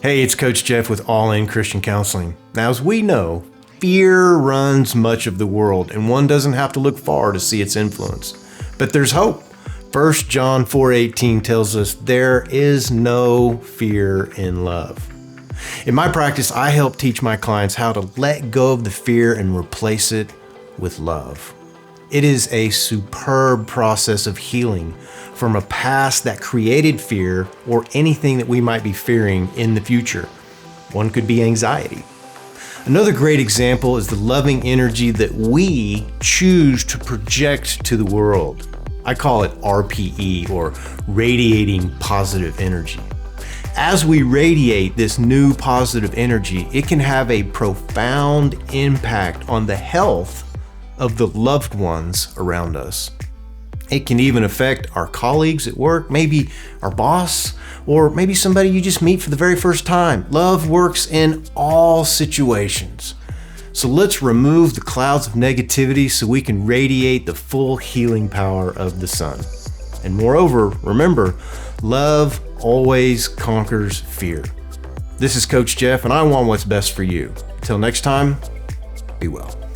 Hey, it's Coach Jeff with All In Christian Counseling. Now, as we know, fear runs much of the world, and one doesn't have to look far to see its influence. But there's hope. 1 John 4:18 tells us there is no fear in love. In my practice, I help teach my clients how to let go of the fear and replace it with love. It is a superb process of healing from a past that created fear or anything that we might be fearing in the future. One could be anxiety. Another great example is the loving energy that we choose to project to the world. I call it RPE, or Radiating Positive Energy. As we radiate this new positive energy, it can have a profound impact on the health of the loved ones around us. It can even affect our colleagues at work, maybe our boss, or maybe somebody you just meet for the very first time. Love works in all situations. So let's remove the clouds of negativity so we can radiate the full healing power of the sun. And moreover, remember, love always conquers fear. This is Coach Jeff, and I want what's best for you. Until next time, be well.